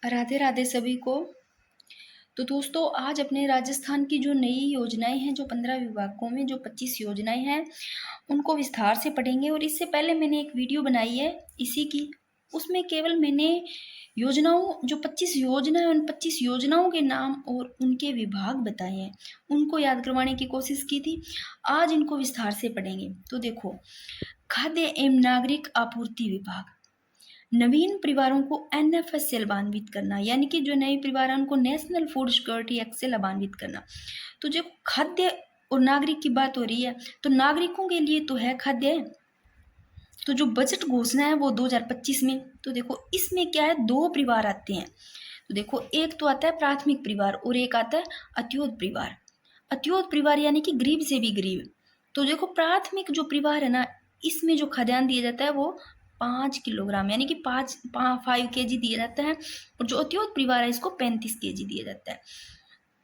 राधे राधे सभी को। तो दोस्तों, आज अपने राजस्थान की जो नई योजनाएं हैं, जो 15 विभागों में जो 25 योजनाएं हैं, उनको विस्तार से पढ़ेंगे। और इससे पहले मैंने एक वीडियो बनाई है इसी की, उसमें केवल मैंने योजनाओं, जो 25 योजना है, उन 25 योजनाओं के नाम और उनके विभाग बताए हैं, उनको याद करवाने की कोशिश की थी। आज इनको विस्तार से पढ़ेंगे। तो देखो, खाद्य एवं नागरिक आपूर्ति विभाग, नवीन परिवारों को एनएफएस से लाभान्वित करना, यानी कि जो नए परिवार हैं उनको नेशनल फूड सिक्योरिटी एक्ट से लाभान्वित करना। तो जो खाद्य और नागरिक की बात हो रही है, तो नागरिकों के लिए तो है खाद्य। तो जो बजट घोषणा है वो 2025 में, तो देखो इसमें क्या है, दो परिवार आते हैं। तो देखो, एक तो आता है प्राथमिक परिवार और एक आता है अत्योदय परिवार। अत्योदय परिवार यानी कि गरीब से भी गरीब। तो देखो, प्राथमिक जो परिवार है ना, इसमें जो खाद्यान्न दिया जाता है वो 5 किलोग्राम, यानी कि 5 kg दिया जाता है। और जो अत्योदय परिवार है इसको 35 kg दिया जाता है।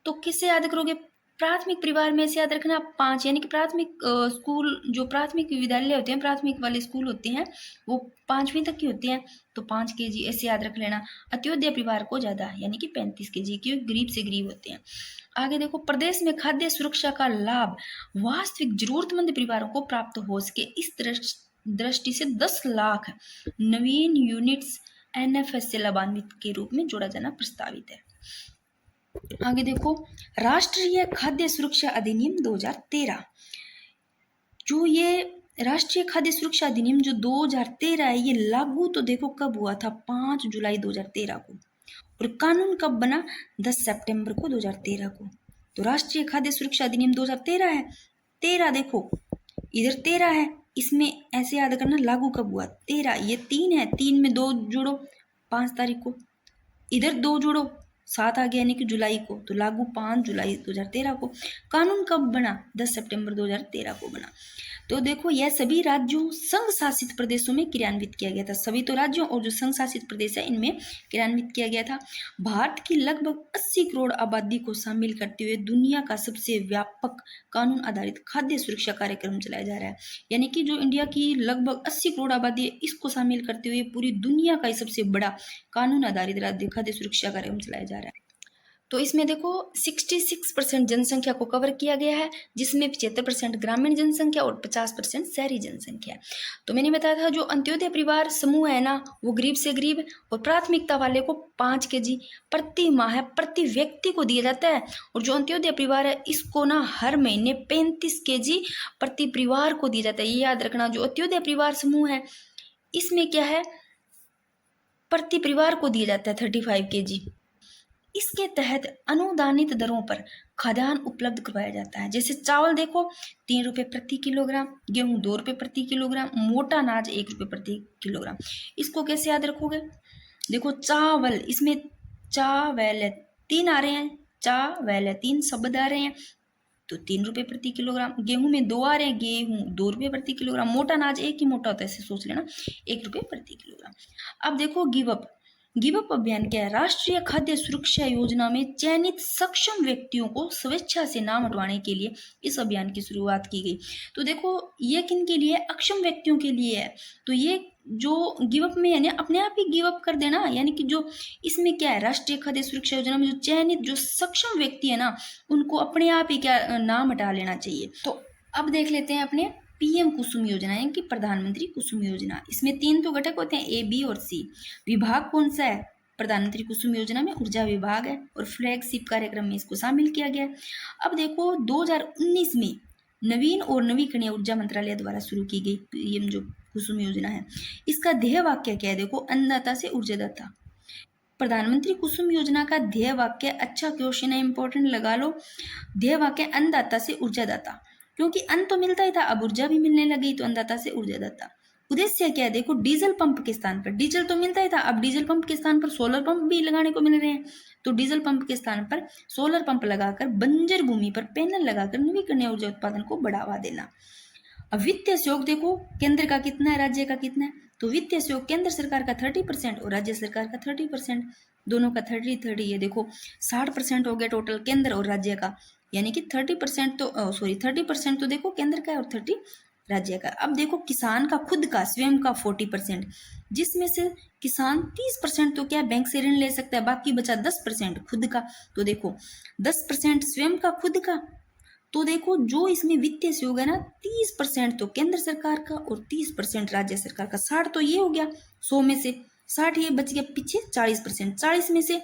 तो किससे याद करोगे? प्राथमिक परिवार में से याद रखना 5, यानी कि प्राथमिक स्कूल, जो प्राथमिक विद्यालय होते हैं, प्राथमिक वाले स्कूल होते हैं, वो 5वीं तक की होते हैं। तो 5 kg ऐसे याद रख लेना। अत्योदय परिवार को ज़्यादा, यानी कि 35 kg, क्योंकि गरीब से गरीब होते हैं। आगे देखो, प्रदेश में खाद्य सुरक्षा का लाभ वास्तविक जरूरतमंद परिवारों को प्राप्त हो सके, इस दृष्टि से 10 लाख नवीन यूनिट्स एनएफएस से लाभान्वित के रूप में जोड़ा जाना प्रस्तावित है। आगे देखो, राष्ट्रीय खाद्य सुरक्षा अधिनियम 2013, जो ये राष्ट्रीय खाद्य सुरक्षा अधिनियम जो 2013 है, ये लागू तो देखो कब हुआ था, 5 जुलाई 2013 को। और कानून कब बना? 10 सितंबर को 2013 को। तो राष्ट्रीय खाद्य सुरक्षा अधिनियम 2013 है। 13 देखो, इधर 13 है, इसमें ऐसे याद करना लागू कब हुआ, 13। ये 3 है, 3 में 2 जोड़ो 5 तारीख को, इधर 2 जोड़ो 7 आ गया, यानी कि जुलाई को। तो लागू 5 जुलाई 2013 को। कानून कब बना? 10 सितंबर 2013 को बना। तो देखो, यह सभी राज्यों, संघ शासित प्रदेशों में क्रियान्वित किया गया था। सभी तो राज्यों और जो संघ शासित प्रदेश है इनमें क्रियान्वित किया गया था। भारत की लगभग 80 करोड़ आबादी को शामिल करते हुए दुनिया का सबसे व्यापक कानून आधारित खाद्य सुरक्षा कार्यक्रम चलाया जा रहा है। यानी कि जो इंडिया की लगभग 80 करोड़ आबादी है, इसको शामिल करते हुए पूरी दुनिया का सबसे बड़ा कानून आधारित खाद्य सुरक्षा कार्यक्रम चलाया जा रहा है। तो इसमें देखो, 66% जनसंख्या को कवर किया गया है, जिसमें 75% ग्रामीण जनसंख्या और 50% शहरी जनसंख्या। तो मैंने बताया था, जो अंत्योदय परिवार समूह है ना, वो गरीब से गरीब और प्राथमिकता वाले को 5 kg प्रति माह प्रति व्यक्ति को दिया जाता है। और जो अंत्योदय परिवार है इसको ना हर महीने 35 kg प्रति परिवार को दिया जाता है। ये याद रखना, जो अंत्योदय परिवार समूह है इसमें क्या है, प्रति परिवार को दिया जाता है 35 kg। इसके तहत अनुदानित दरों पर खाद्यान्न उपलब्ध करवाया जाता है। जैसे चावल देखो 3 रुपये प्रति किलोग्राम, गेहूं 2 रुपये प्रति किलोग्राम, मोटा अनाज 1 रुपये प्रति किलोग्राम। इसको कैसे याद रखोगे? देखो, चावल, इसमें चावल 3 आ रहे हैं, चावल 3 शब्द आ रहे हैं, तो 3 रुपये प्रति किलोग्राम। गेहूं में 2 आ रहे हैं, गेहूं 2 रुपये प्रति किलोग्राम। मोटा अनाज एक ही मोटा होता है, ऐसे सोच लेना, 1 रुपये प्रति किलोग्राम। अब देखो, गिव अप अभियान क्या है? राष्ट्रीय खाद्य सुरक्षा योजना में चयनित सक्षम व्यक्तियों को स्वेच्छा से नाम हटवाने के लिए इस अभियान की शुरुआत की गई। तो देखो, ये किन के लिए? अक्षम व्यक्तियों के लिए है। तो ये जो गिव अप में है ना, अपने आप ही गिव अप कर देना, यानी कि जो इसमें क्या है, राष्ट्रीय खाद्य सुरक्षा योजना में जो चयनित जो सक्षम व्यक्ति है ना, उनको अपने आप ही क्या नाम हटा लेना चाहिए। तो अब देख लेते हैं अपने पीएम कुसुम योजना, यानी कि प्रधानमंत्री कुसुम योजना। इसमें 3 तो घटक होते हैं, ए, बी और सी। विभाग कौन सा है? प्रधानमंत्री कुसुम योजना में ऊर्जा विभाग है, और फ्लैगशिप कार्यक्रम में इसको शामिल किया गया है। अब देखो, 2019 में नवीन और नवीकरणीय ऊर्जा मंत्रालय द्वारा शुरू की गई पीएम जो कुसुम योजना है, इसका ध्येय वाक्य क्या है? देखो, अन्नदाता से ऊर्जादाता। प्रधानमंत्री कुसुम योजना का ध्येय वाक्य, अच्छा क्वेश्चन है, इंपॉर्टेंट लगा लो। ध्येय वाक्य अन्नदाता से ऊर्जादाता, क्योंकि अन्न तो मिलता ही था, अब ऊर्जा भी मिलने लगी, तो अन्नदाता से ऊर्जादाता। उद्देश्य क्या है? देखो, डीजल पंप के स्थान पर, डीजल तो मिलता ही था, अब डीजल पंप के स्थान पर सोलर पंप भी लगाने को मिल रहे हैं। तो डीजल पंप के स्थान पर सोलर पंप लगाकर बंजर भूमि पर पैनल लगाकर नवीकरणीय ऊर्जा उत्पादन को बढ़ावा देना। अब वित्तीय सहयोग देखो, केंद्र का कितना है, राज्य का कितना है? तो वित्तीय सहयोग केंद्र सरकार का 30% और राज्य सरकार का 30%, दोनों का 30-30। ये देखो, 60% हो गया टोटल केंद्र और राज्य का, यानी कि 30% तो 30% तो देखो केंद्र का है और 30 राज्य का। अब देखो, किसान का खुद का स्वयं का 40%, जिसमें से किसान 30% तो क्या बैंक से ऋण ले सकता है, बाकी बचा 10% खुद का। तो देखो 10% स्वयं का खुद का, तो देखो जो इसमें वित्तीय सहयोग है ना, 30% तो केंद्र सरकार का और 30% राज्य सरकार का। 60 तो ये हो गया 100 में से, 60 ये बच गया पीछे 40%। 40 में से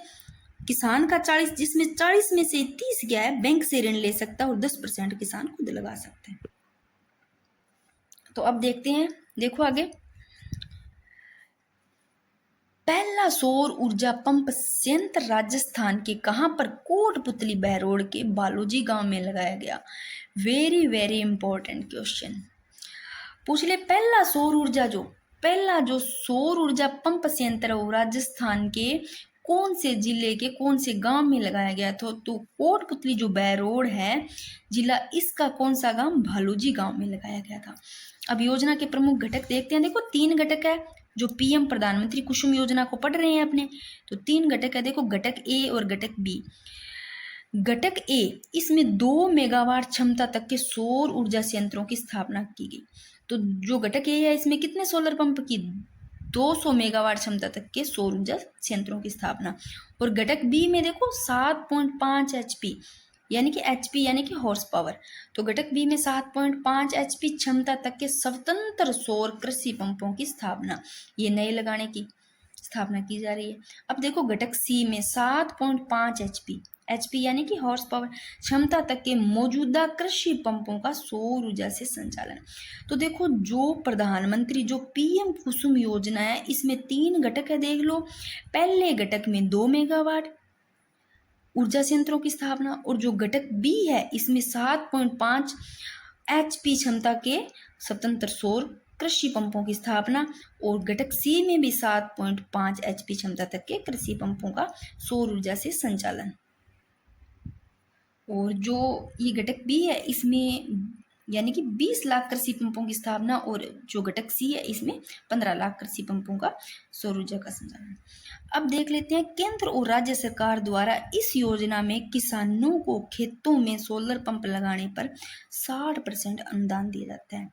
किसान का 40, जिसमें 40 में से 30 क्या है बैंक से ऋण ले सकता है और 10% किसान खुद लगा सकते हैं। तो अब देखते हैं, देखो आगे, पहला सौर ऊर्जा पंप संयंत्र राजस्थान के कहां पर? कोटपुतली बहरोड के बालोजी गांव में लगाया गया। वेरी वेरी इंपॉर्टेंट क्वेश्चन पूछ ले। पहला जो सौर ऊर्जा पंप संयंत्र वो राजस्थान के कौन से जिले के कौन से गांव में लगाया गया था? तो कोटपुतली जो बहरोड है जिला, इसका कौन सा गांव? भालूजी गांव में लगाया गया था। अब योजना के प्रमुख घटक देखते हैं। देखो 3 घटक है, जो पीएम प्रधानमंत्री कुसुम योजना को पढ़ रहे हैं अपने, तो 3 घटक है। देखो घटक ए और घटक बी। घटक ए, इसमें 2 मेगावाट क्षमता तक के सौर ऊर्जा संयंत्रों की स्थापना की गई। तो जो घटक ए है इसमें कितने सोलर पंप की? 200 मेगावाट क्षमता तक के सौर ऊर्जा संयंत्रों की स्थापना। और घटक बी में देखो 7.5 एचपी यानी कि एचपी यानी कि हॉर्स पावर। तो घटक बी में 7.5 एचपी क्षमता तक के स्वतंत्र सौर कृषि पंपों की स्थापना, ये नए लगाने की स्थापना की जा रही है। अब देखो घटक सी में 7.5 एचपी यानी कि हॉर्स पावर क्षमता तक के मौजूदा कृषि पंपों का सौर ऊर्जा से संचालन। तो देखो जो प्रधानमंत्री जो पीएम कुसुम योजना है इसमें 3 घटक है, देख लो। पहले घटक में 2 मेगावाट ऊर्जा संयंत्रों की स्थापना, और जो घटक बी है इसमें 7.5 एचपी क्षमता के स्वतंत्र सौर कृषि पंपों की स्थापना, और घटक सी में भी 7.5 एचपी क्षमता तक के कृषि पंपों का सौर ऊर्जा से संचालन। और जो ये घटक बी है इसमें यानी कि 20 लाख कृषि पंपों की स्थापना, और जो घटक सी है इसमें 15 लाख कृषि पंपों का सौर ऊर्जा का संचालन। अब देख लेते हैं केंद्र और राज्य सरकार द्वारा इस योजना में किसानों को खेतों में सोलर पंप लगाने पर 60% अनुदान दिया जाता है।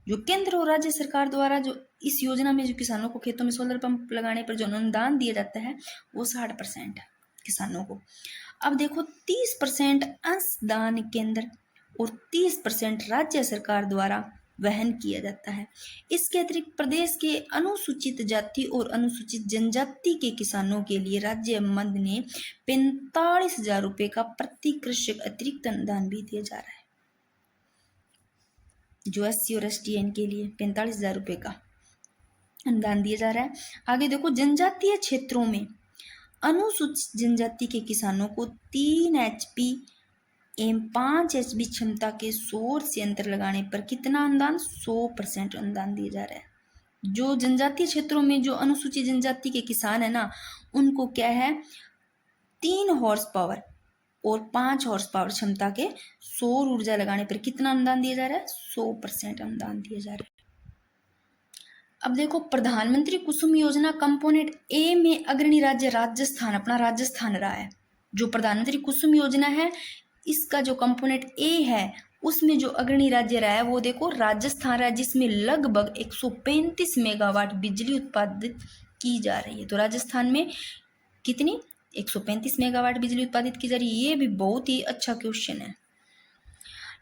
जो केंद्र और राज्य सरकार द्वारा जो इस योजना में जो किसानों को खेतों में सोलर पंप लगाने पर जो अनुदान दिया जाता है वो 60% किसानों को। अब देखो 30% अंशदान केंद्र और 30% राज्य सरकार द्वारा वहन किया जाता है। इसके अतिरिक्त प्रदेश के अनुसूचित जाति और अनुसूचित जनजाति के किसानों के लिए राज्य मद ने 45,000 रुपये का प्रति कृषक अतिरिक्त अनुदान भी दिया जा रहा है। जो एससी और एसटी के लिए 45,000 रुपये का अनुदान दिया जा रहा है। आगे देखो जनजातीय क्षेत्रों में अनुसूचित जनजाति के किसानों को 3 एचपी एवं 5 एचपी क्षमता के सौर संयंत्र लगाने पर कितना अनुदान? 100% अनुदान दिया जा रहा है। जो जनजातीय क्षेत्रों में जो अनुसूचित जनजाति के किसान है ना, उनको क्या है 3 हॉर्स पावर और 5 हॉर्स पावर क्षमता के सौर ऊर्जा लगाने पर कितना अनुदान दिया जा रहा है? 100% अनुदान दिया जा रहा है। अब देखो प्रधानमंत्री कुसुम योजना कंपोनेंट ए में अग्रणी राज्य राजस्थान, अपना राजस्थान रहा है। जो प्रधानमंत्री कुसुम योजना है इसका जो कंपोनेंट ए है उसमें जो अग्रणी राज्य रहा है वो देखो राजस्थान रहा है, जिसमें लगभग 135 मेगावाट बिजली उत्पादित की जा रही है। तो राजस्थान में कितनी? 135 मेगावाट बिजली उत्पादित की जा रही है। ये भी बहुत ही अच्छा क्वेश्चन है।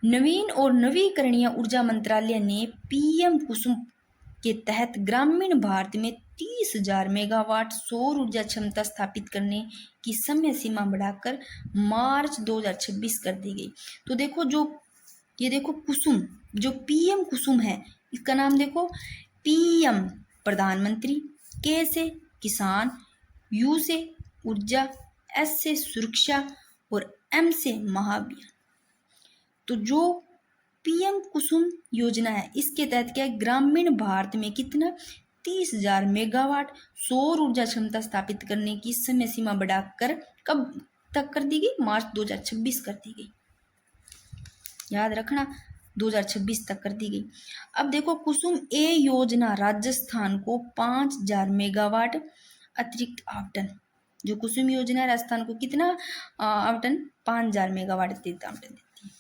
नवीन और नवीकरणीय ऊर्जा मंत्रालय ने पीएम कुसुम के तहत ग्रामीण भारत में 30,000 मेगावाट सौर ऊर्जा क्षमता स्थापित करने की समय सीमा बढ़ाकर मार्च 2026 कर दी गई। तो देखो जो ये देखो कुसुम, जो पीएम कुसुम है इसका नाम देखो, पीएम प्रधानमंत्री, के से किसान, यू से ऊर्जा, एस से सुरक्षा और एम से महाभियान। तो जो पीएम कुसुम योजना है इसके तहत क्या है, ग्रामीण भारत में कितना 30,000 मेगावाट सौर ऊर्जा क्षमता स्थापित करने की समय सीमा बढ़ाकर कब तक कर दी गई? मार्च 2026 कर दी गई। याद रखना 2026 तक कर दी गई। अब देखो कुसुम ए योजना राजस्थान को 5,000 मेगावाट अतिरिक्त आवंटन, जो कुसुम योजना है राजस्थान को कितना आवंटन? 5,000 मेगावाट अतिरिक्त आवंटन देती है।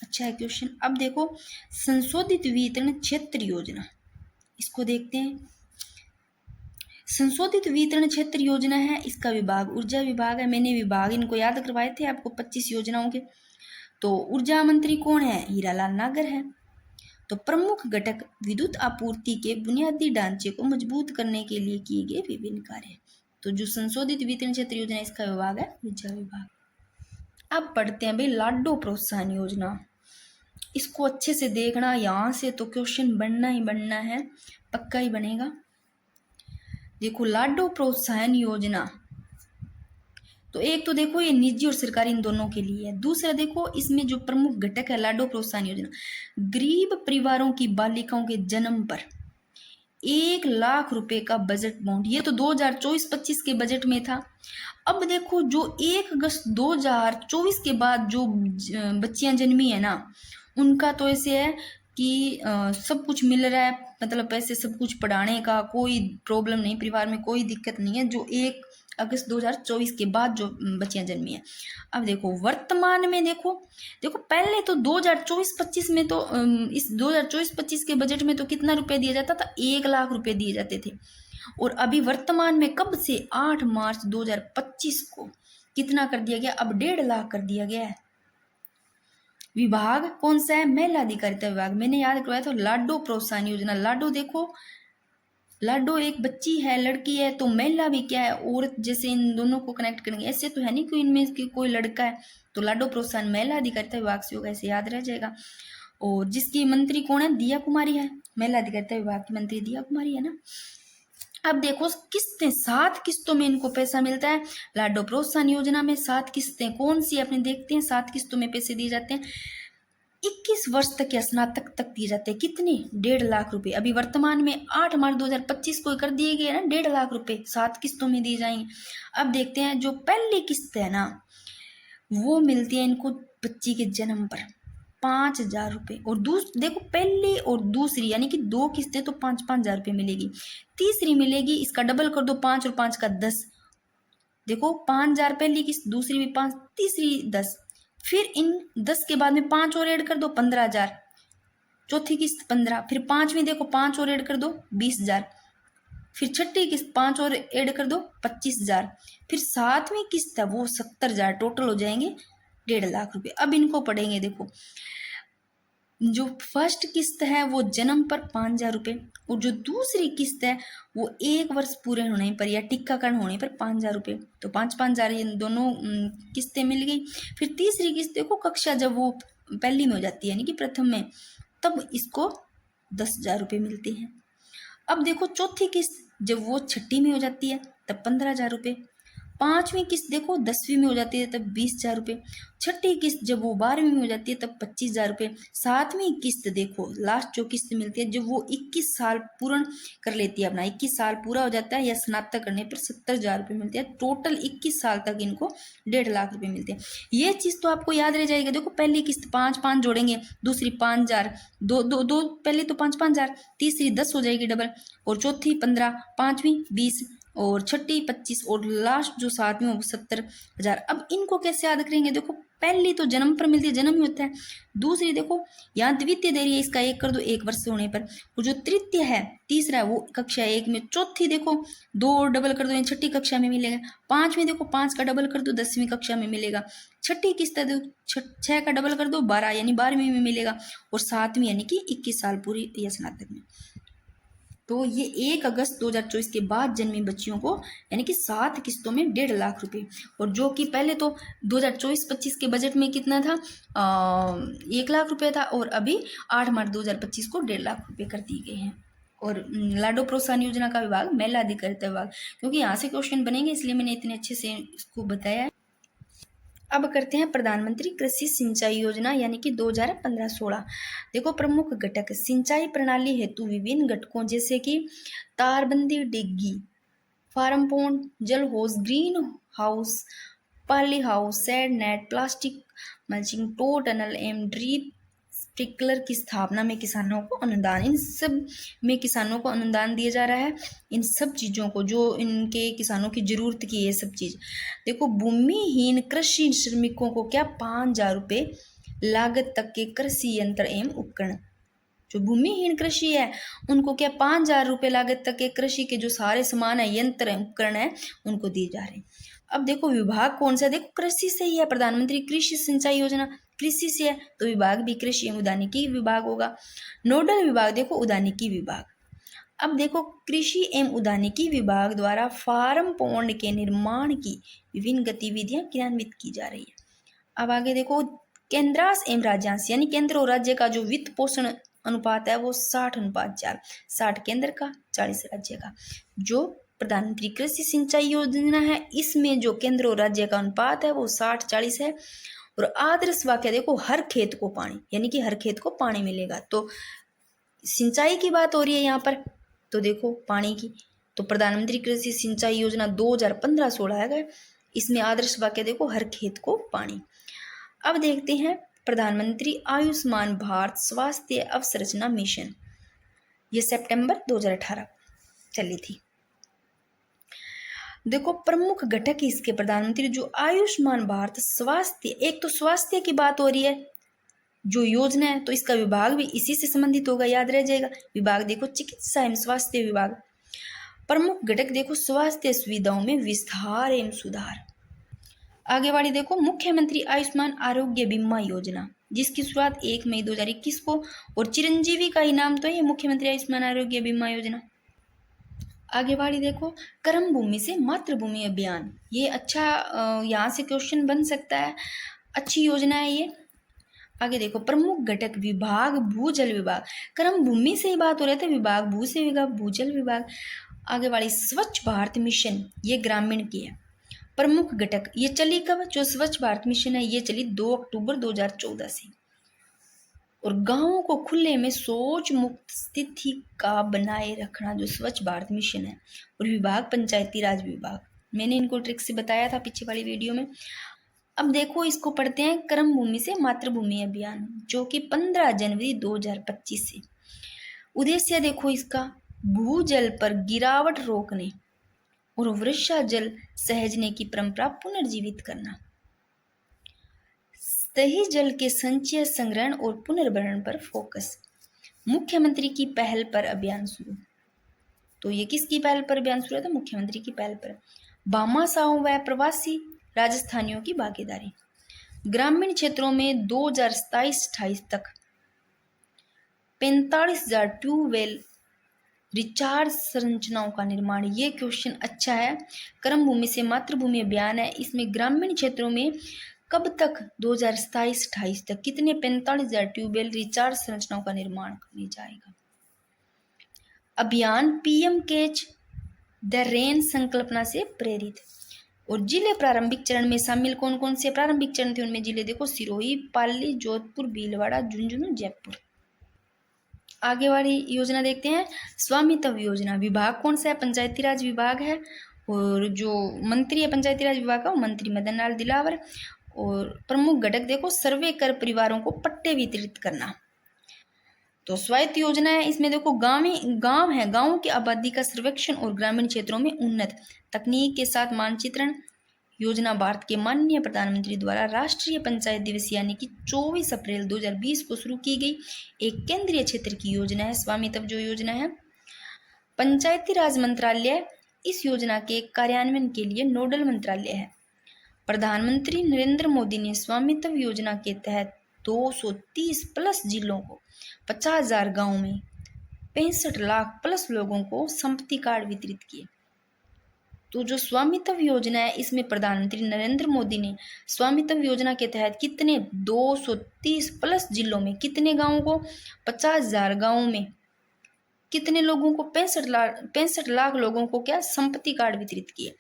अच्छा है क्वेश्चन। अब देखो संशोधित वितरण क्षेत्र योजना, इसको देखते हैं। संशोधित वितरण क्षेत्र योजना है, इसका विभाग ऊर्जा विभाग है। मैंने विभाग इनको याद करवाए थे आपको 25 योजनाओं के। तो ऊर्जा मंत्री कौन है? हीरालाल नागर है। तो प्रमुख घटक विद्युत आपूर्ति के बुनियादी ढांचे को मजबूत करने के लिए किए गए विभिन्न कार्य। तो जो संशोधित वितरण क्षेत्र योजना इसका विभाग है ऊर्जा विभाग। अब पढ़ते हैं भाई लाडो प्रोत्साहन योजना। इसको अच्छे से देखना, यहाँ से तो क्वेश्चन बनना ही बनना है, पक्का ही बनेगा। देखो लाडो प्रोत्साहन योजना, तो एक तो देखो ये निजी और सरकारी इन दोनों के लिए है। दूसरा देखो इसमें जो प्रमुख घटक है लाडो प्रोत्साहन योजना, गरीब परिवारों की बालिकाओं के जन्म पर 1 लाख रुपए का बजट बॉन्ड। ये तो 2024-25 के बजट में था। अब देखो जो 1 अगस्त 2024 के बाद जो बच्चियां जन्मी है ना, उनका तो ऐसे है कि सब कुछ मिल रहा है, मतलब पैसे सब कुछ पढ़ाने का, कोई प्रॉब्लम नहीं, परिवार में कोई दिक्कत नहीं है, जो 1 अगस्त 2024 के बाद जो बच्चियां जन्मी है। अब देखो वर्तमान में देखो पहले तो 2024-25 में तो इस 2024-25 के बजट में तो कितना रुपए दिया जाता था? 1 लाख रुपए दिए जाते थे। और अभी वर्तमान में कब से 8 मार्च 2025 को कितना कर दिया गया? अब 1.5 लाख कर दिया गया है। विभाग कौन सा है? महिला अधिकारिता विभाग। मैंने याद करवाया था लाडो प्रोत्साहन योजना। लाडो देखो, लाडो एक बच्ची है, लड़की है, तो महिला भी क्या है? औरत। जैसे इन दोनों को कनेक्ट करेंगे, ऐसे तो है नहीं कि इनमें कोई लड़का है, तो लाडो प्रोत्साहन महिला अधिकारिता विभाग से होगा, ऐसे याद रह जाएगा। और जिसकी मंत्री कौन है? दिया कुमारी है। महिला अधिकारिता विभाग की मंत्री दिया कुमारी है ना। अब देखो किस्तें, 7 किस्तों में इनको पैसा मिलता है। लाडो प्रोत्साहन योजना में 7 किस्तें कौन सी अपने देखते हैं। 7 किस्तों में पैसे दिए जाते हैं। 21 वर्ष तक या स्नातक तक दिए जाते हैं। कितने? 1.5 लाख रुपए। अभी वर्तमान में 8 मार्च 2025 को कर दिए गए ना 1.5 लाख रुपए, 7 किस्तों में दिए जाएंगे। अब देखते हैं जो पहली किस्त है ना, वो मिलती है इनको बच्ची के जन्म पर 5,000 रुपये। और देखो पहली और दूसरी यानी कि 2 किस्तें तो 5-5 हजार रुपये मिलेगी। तीसरी मिलेगी, इसका डबल कर दो, 5 और 5 का 10। देखो 5,000 पहली किस्त, दूसरी भी 5, तीसरी 10। फिर इन 10 के बाद में 5 और ऐड कर दो, 15,000। चौथी किस्त 15। फिर 5वीं देखो 5 और ऐड कर दो, 20,000। फिर छठी किस्त 5 और ऐड कर दो, 25,000। फिर 7वीं किस्त है वो 70,000। टोटल हो जाएंगे 1.5 लाख रुपए। अब इनको पढ़ेंगे। देखो जो फर्स्ट किस्त है वो जन्म पर 5,000 रुपये, और जो दूसरी किस्त है वो 1 वर्ष पूरे होने पर या टीकाकरण होने पर 5,000 रुपये। तो 5-5 हजार ये दोनों किस्तें मिल गई। फिर तीसरी किस्त देखो कक्षा जब वो पहली में हो जाती है यानी कि प्रथम में, तब इसको 10,000 रुपये मिलते हैं। अब देखो चौथी किस्त जब वो छठी में हो जाती है तब 15,000 रुपये। 5वीं किस्त देखो 10वीं में हो जाती है तब 20,000 रुपये। छठी किस्त जब वो 12वीं में हो जाती है तब 25,000 रुपये। 7वीं किस्त देखो लास्ट जो किस्त मिलती है जब वो 21 साल पूर्ण कर लेती है अपना, 21 साल पूरा हो जाता है या स्नातक करने पर 70,000 रुपये मिलते हैं। टोटल 21 साल तक इनको 1.5 लाख रुपये मिलते हैं। ये चीज़ तो आपको याद रह जाएगी। देखो पहली किस्त 5-5 जोड़ेंगे, दूसरी 5,000, दो पहले तो 5-5 हजार, तीसरी 10 हो जाएगी डबल, और चौथी 15, 5वीं 20, और छठी 25, और लास्ट जो 7वीं वो 70,000। अब इनको कैसे याद करेंगे? देखो पहली तो जन्म पर मिलती है, जन्म ही होता है। दूसरी देखो यहाँ द्वितीय दे रही है, इसका 1 कर दो 1 वर्ष होने पर। और जो तृतीय है, तीसरा है वो कक्षा 1 में। चौथी देखो 2 और डबल कर दो, छठी कक्षा में मिलेगा। 5वीं देखो 5 का डबल कर दो, 10वीं कक्षा में मिलेगा। छठी किस्त है 6 का डबल कर दो, 12 यानी 12वीं में मिलेगा। और 7वीं यानी कि 21 साल पूरी या स्नातक में। तो ये 1 अगस्त 2024 के बाद जन्मी बच्चियों को यानी कि 7 किस्तों में 1.5 लाख रुपए। और जो कि पहले तो 2024-25 के बजट में कितना था? 1 लाख रुपए था, और अभी 8 मार्च 2025 को 1.5 लाख रुपए कर दिए गए हैं। और लाडो प्रोत्साहन योजना का विभाग महिला अधिकारिता विभाग, क्योंकि यहाँ से क्वेश्चन बनेंगे इसलिए मैंने इतने अच्छे से इसको बताया है। अब करते हैं प्रधानमंत्री कृषि सिंचाई योजना यानी कि 2015-16। देखो प्रमुख घटक सिंचाई प्रणाली हेतु विभिन्न घटकों जैसे कि तारबंदी, डिग्गी, फार्म पोंड, जल हौज, green house, poly house, shade net, plastic mulching, टो टनल एवं ड्रीप स्प्रिंकलर की स्थापना में किसानों को अनुदान, इन सब में किसानों को अनुदान दिया जा रहा है। इन सब चीज़ों को जो इनके किसानों की जरूरत की है सब चीज़। देखो भूमिहीन कृषि श्रमिकों को क्या 5,000 रुपये लागत तक के कृषि यंत्र एवं उपकरण जो भूमिहीन कृषि है उनको क्या 5,000 रुपये लागत तक के कृषि के जो सारे सामान है, यंत्र है, उपकरण है, उनको दिए जा रहे हैं। अब देखो विभाग कौन सा है, देखो कृषि से ही है, प्रधानमंत्री कृषि सिंचाई योजना कृषि से है, तो विभाग भी कृषि एवं उद्यानिकी विभाग होगा। नोडल विभाग देखो उद्यानिकी विभाग। अब देखो कृषि एवं उद्यानिकी विभाग द्वारा फार्म पॉन्ड के निर्माण की विभिन्न गतिविधियां क्रियान्वित की जा रही है। अब आगे देखो केंद्रांश एवं राज्यांश, यानी केंद्र और राज्य का जो वित्त पोषण अनुपात है वो 60:4, 60 केंद्र का 40 राज्य का। जो प्रधानमंत्री कृषि सिंचाई योजना है इसमें जो केंद्र और राज्य का अनुपात है वो 60-40 है। और आदर्श वाक्य देखो हर खेत को पानी, यानी कि हर खेत को पानी मिलेगा, तो सिंचाई की बात हो रही है यहाँ पर, तो देखो पानी की, तो प्रधानमंत्री कृषि सिंचाई योजना 2015-16 है, इसमें आदर्श वाक्य देखो हर खेत को पानी। अब देखते हैं प्रधानमंत्री आयुष्मान भारत स्वास्थ्य अवसंरचना मिशन, ये सितंबर 2018 चली थी। देखो प्रमुख घटक इसके प्रधानमंत्री जो आयुष्मान भारत स्वास्थ्य, एक तो स्वास्थ्य की बात हो रही है जो योजना है, तो इसका विभाग भी इसी से संबंधित होगा, याद रह जाएगा। विभाग देखो चिकित्सा एवं स्वास्थ्य विभाग। प्रमुख घटक देखो स्वास्थ्य सुविधाओं में विस्तार एवं सुधार। आगे वाली देखो मुख्यमंत्री आयुष्मान आरोग्य बीमा योजना, जिसकी शुरुआत 1 मई 2021 को, और चिरंजीवी का ही नाम तो है मुख्यमंत्री आयुष्मान आरोग्य बीमा योजना। आगे वाली देखो कर्म भूमि से मातृभूमि अभियान, ये अच्छा यहाँ से क्वेश्चन बन सकता है, अच्छी योजना है ये। आगे देखो प्रमुख घटक विभाग भूजल विभाग, कर्म भूमि से ही बात हो रही है, विभाग भू से विभाग भूजल विभाग। आगे वाली स्वच्छ भारत मिशन, ये ग्रामीण की है। प्रमुख घटक ये चली कब, जो स्वच्छ भारत मिशन है ये चली 2 अक्टूबर 2014 से। और गांवों को खुले में शौच मुक्त स्थिति का बनाए रखना जो स्वच्छ भारत मिशन है। और विभाग पंचायती राज विभाग, मैंने इनको ट्रिक से बताया था पीछे वाली वीडियो में। अब देखो इसको पढ़ते हैं कर्म भूमि से मातृभूमि अभियान, जो कि 15 जनवरी 2025 से। उद्देश्य देखो इसका भूजल पर गिरावट रोकने और वर्षा जल सहेजने की परंपरा पुनर्जीवित करना, सही जल के संचय संग्रहण और पुनर्भरण पर फोकस। मुख्यमंत्री की पहल पर अभियान शुरू, तो ये किसकी पहल पर अभियान शुरू है, तो मुख्यमंत्री की पहल पर। भामाशाहों व प्रवासी राजस्थानियों की भागीदारी, ग्रामीण क्षेत्रों में 2027-28 तक 45,000 ट्यूबवेल रिचार्ज संरचनाओं का निर्माण, ये क्वेश्चन अच्छा है। कर्म भूमि से मातृभूमि अभियान है, इसमें ग्रामीण क्षेत्रों में कब तक 2027-28 तक कितने 45,000 ट्यूबवेल रिचार्ज संरचनाओं का निर्माण करने जाएगा। अभियान पीएम केच द रेन संकल्पना से प्रेरित। और जिले प्रारंभिक चरण में शामिल कौन कौन से प्रारंभिक चरण थे उनमें जिले देखो सिरोही, पाली, जोधपुर, भीलवाड़ा, झुंझुनू, जयपुर। आगे वाली योजना देखते हैं स्वामित्व योजना, विभाग कौन सा है, पंचायती राज विभाग है। और जो मंत्री है पंचायती राज विभाग का वो मंत्री मदन लाल दिलावर। और प्रमुख घटक देखो सर्वे कर परिवारों को पट्टे वितरित करना। तो स्वायत्त योजना है, इसमें देखो गांव है, गांवों की आबादी का सर्वेक्षण और ग्रामीण क्षेत्रों में उन्नत तकनीक के साथ मानचित्रण। योजना भारत के माननीय प्रधानमंत्री द्वारा राष्ट्रीय पंचायत दिवस यानी कि 24 अप्रैल 2020 को शुरू की गई एक केंद्रीय क्षेत्र की योजना है। स्वामित्व जो योजना है, पंचायती राज मंत्रालय इस योजना के कार्यान्वयन के लिए नोडल मंत्रालय है। प्रधानमंत्री नरेंद्र मोदी ने स्वामित्व योजना के तहत 230 प्लस जिलों को 50,000 गाँव में 65 लाख प्लस लोगों को संपत्ति कार्ड वितरित किए। तो जो स्वामित्व योजना है इसमें प्रधानमंत्री नरेंद्र मोदी ने स्वामित्व योजना के तहत कितने 230 प्लस जिलों में कितने गाँवों को 50,000 गाँवों में कितने लोगों को 65 लाख लोगों को क्या संपत्ति कार्ड वितरित किए।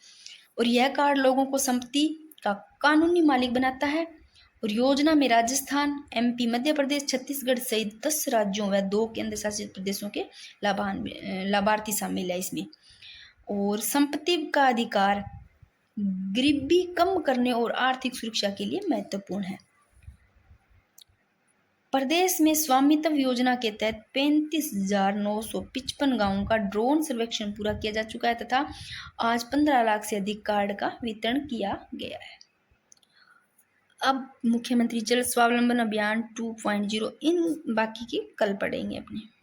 और यह कार्ड लोगों को संपत्ति का कानूनी मालिक बनाता है। और योजना में राजस्थान, एमपी, मध्य प्रदेश, छत्तीसगढ़ सहित 10 राज्यों व 2 केंद्र शासित प्रदेशों के लाभार्थी शामिल है इसमें। और संपत्ति का अधिकार गरीबी कम करने और आर्थिक सुरक्षा के लिए महत्वपूर्ण है। प्रदेश में स्वामित्व योजना के तहत 35,955 गांवों का ड्रोन सर्वेक्षण पूरा किया जा चुका है तथा आज 15 लाख से अधिक कार्ड का वितरण किया गया है। अब मुख्यमंत्री जल स्वावलंबन अभियान 2.0, इन बाकी की कल पढ़ेंगे अपने।